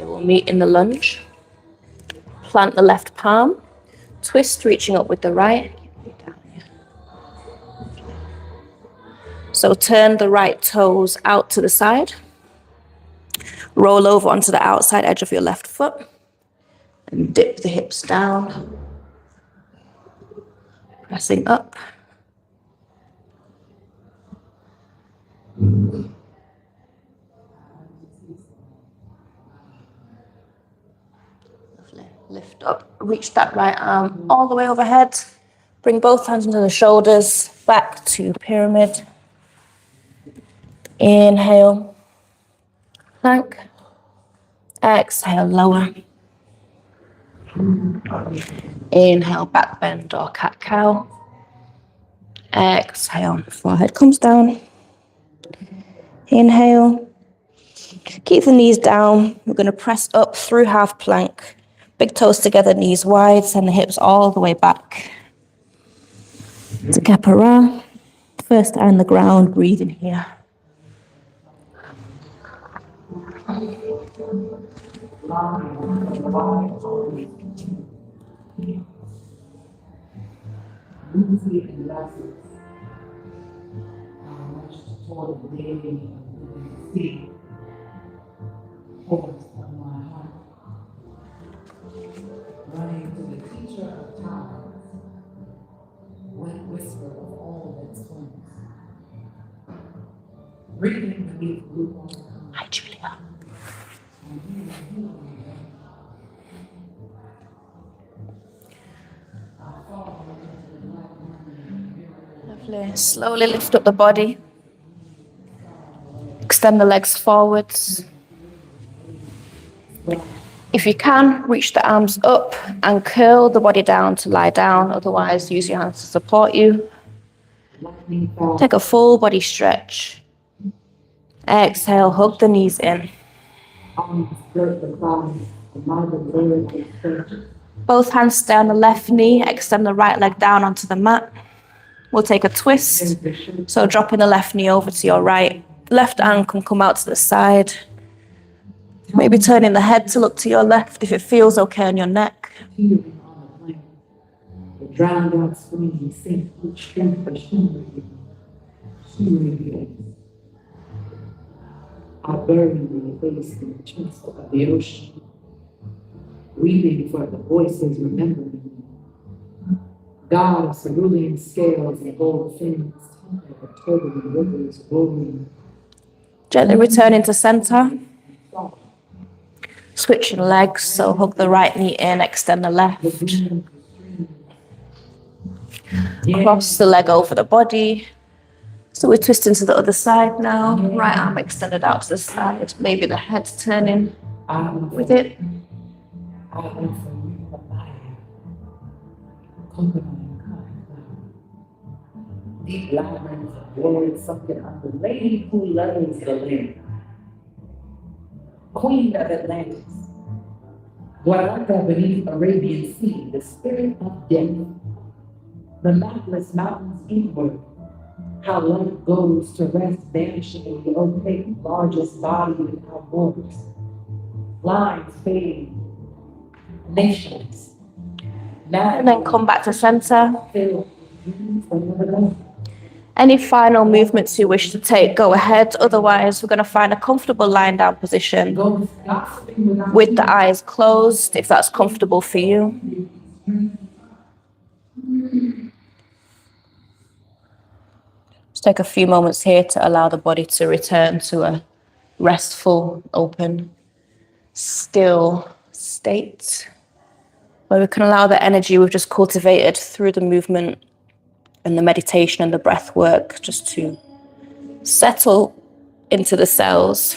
We'll meet in the lunge. Plant the left palm. Twist, reaching up with the right. So turn the right toes out to the side. Roll over onto the outside edge of your left foot. And dip the hips down. Pressing up. Lovely. Lift up. Reach that right arm all the way overhead. Bring both hands into the shoulders. Back to pyramid. Inhale. Plank. Exhale, lower. Inhale, back bend or cat-cow. Exhale, forehead comes down. Inhale. Keep the knees down. We're going to press up through half plank. Big toes together, knees wide. Send the hips all the way back. To Kapara. First eye on the ground, breathing here. Hi, Julia. Lovely. Slowly lift up the body. Extend the legs forwards. If you can, reach the arms up and curl the body down to lie down. Otherwise, use your hands to support you. Take a full body stretch. Exhale, hug the knees in. Both hands stay on the left knee. Extend the right leg down onto the mat. We'll take a twist. So dropping the left knee over to your right. Left arm can come out to the side. Maybe turning the head to look to your left if it feels okay on your neck. Drowned out screaming, sink each strength for shimmering I bury my face in the chest of the ocean, weeping for the voices remembering me. God of cerulean scales and gold fins, turbulent rivers rolling. Gently returning to center. Switching legs, so hug the right knee in, extend the left. Cross the leg over the body. So we're twisting to the other side now. Right arm extended out to the side. Maybe the head's turning with it. Deep labyrinth of glory sunken under lady who loves the land. Queen of Atlantis. Guarata beneath Arabian Sea, the spirit of death. The mapless mountains eastward. How light goes to rest, vanishing in the opaque, largest body without borders. Lines fade, nations. And then come back to center. Any final movements you wish to take, go ahead. Otherwise, we're going to find a comfortable lying down position with the eyes closed, if that's comfortable for you. Just take a few moments here to allow the body to return to a restful, open, still state, where we can allow the energy we've just cultivated through the movement and the meditation and the breath work just to settle into the cells.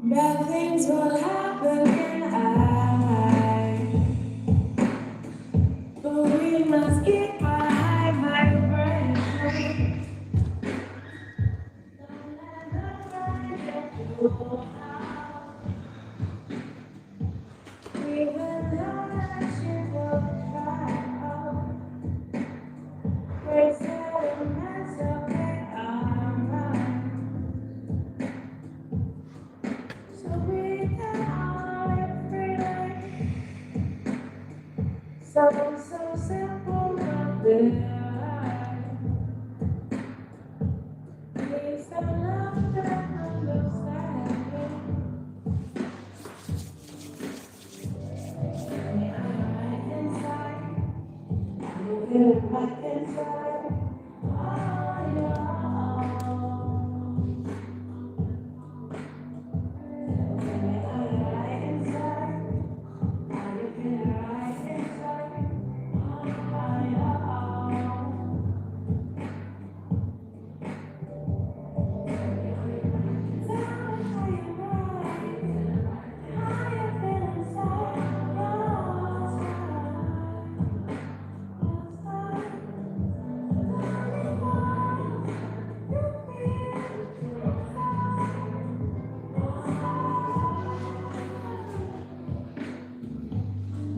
Bad things will happen in our life, but we must keep our high vibration. We will know that you will try. So simple, but there. Please don't love that understand. Me, I right inside. You feel it right inside. Oh, yeah. Me, I right inside. You feel it right inside. Oh, yeah.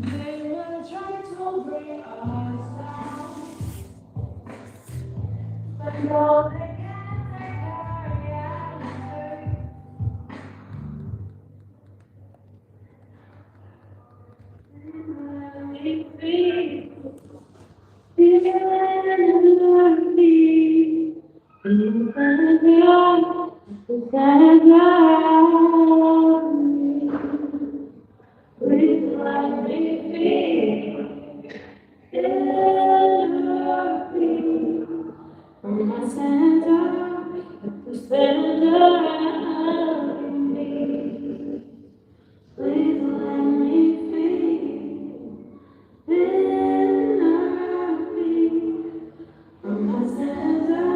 They will try to bring us down, but no, they can't take our reality. Let me be, feel me, in the ground, that ground me. Please let me be, feel me. From my center, the center of me. Please let me feel me. From my center,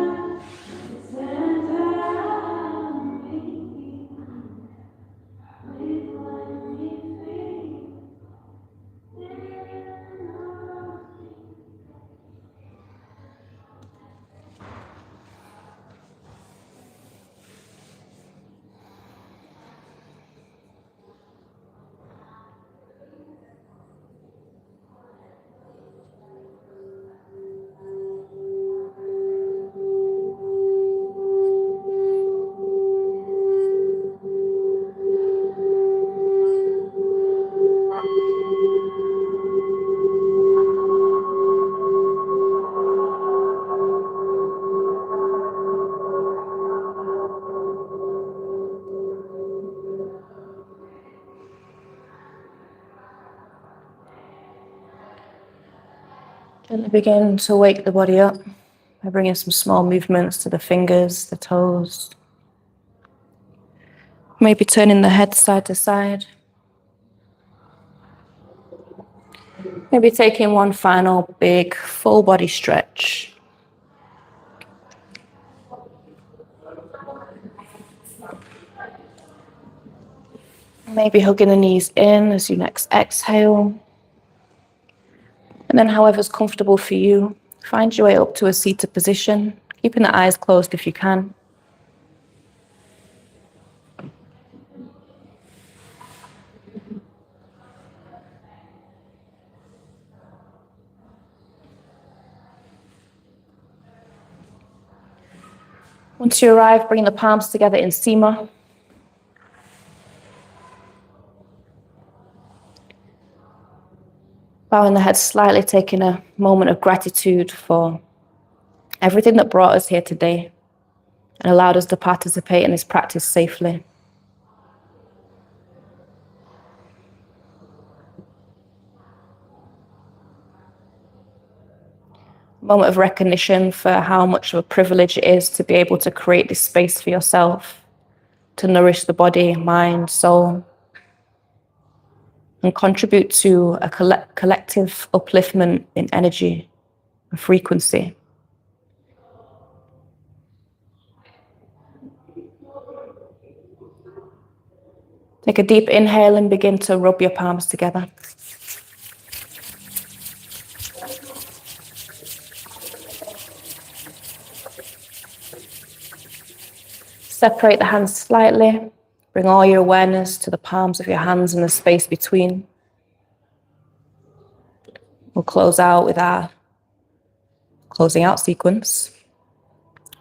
the center of me. Please let me feel Gently begin to wake the body up by bringing some small movements to the fingers, the toes. Maybe turning the head side to side. Maybe taking one final big full body stretch. Maybe hugging the knees in as you next exhale. And then however's comfortable for you, find your way up to a seated position, keeping the eyes closed if you can. Once you arrive, bring the palms together in Sima. Bowing the head slightly, taking a moment of gratitude for everything that brought us here today and allowed us to participate in this practice safely. Moment of recognition for how much of a privilege it is to be able to create this space for yourself, to nourish the body, mind, soul, and contribute to a collective upliftment in energy and frequency. Take a deep inhale and begin to rub your palms together. Separate the hands slightly. Bring all your awareness to the palms of your hands and the space between. We'll close out with our closing out sequence,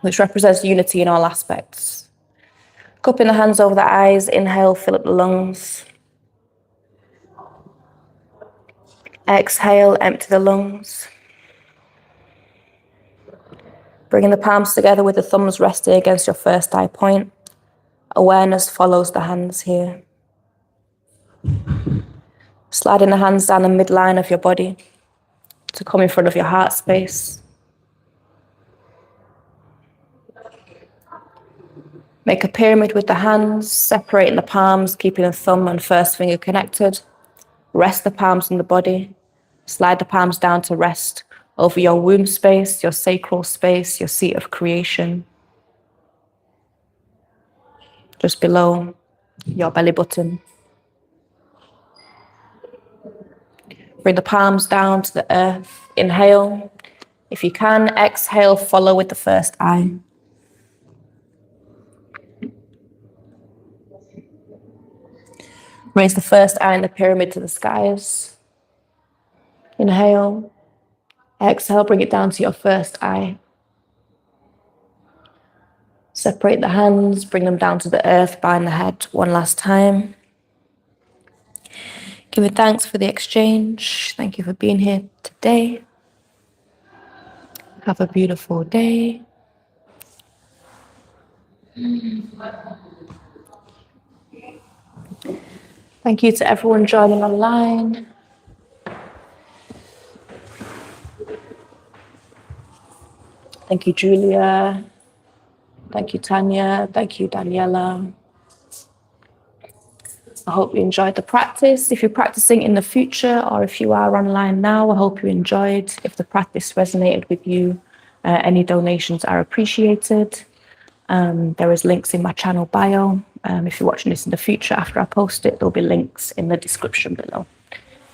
which represents unity in all aspects. Cupping the hands over the eyes, inhale, fill up the lungs. Exhale, empty the lungs. Bringing the palms together with the thumbs resting against your first eye point. Awareness follows the hands here. Sliding the hands down the midline of your body to come in front of your heart space. Make a pyramid with the hands, separating the palms, keeping the thumb and first finger connected. Rest the palms on the body. Slide the palms down to rest over your womb space, your sacral space, your seat of creation. Just below your belly button. Bring the palms down to the earth. Inhale. If you can, exhale, follow with the first eye. Raise the first eye in the pyramid to the skies. Inhale. Exhale, bring it down to your first eye. Separate the hands, bring them down to the earth, bind the head one last time. Give it thanks for the exchange. Thank you for being here today. Have a beautiful day. Thank you to everyone joining online. Thank you, Julia. Thank you, Tanya. Thank you, Daniela. I hope you enjoyed the practice. If you're practicing in the future or if you are online now, I hope you enjoyed. If the practice resonated with you, any donations are appreciated. There is links in my channel bio. If you're watching this in the future after I post it, there'll be links in the description below.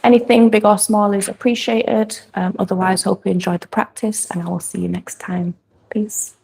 Anything big or small is appreciated. Otherwise, hope you enjoyed the practice and I will see you next time. Peace.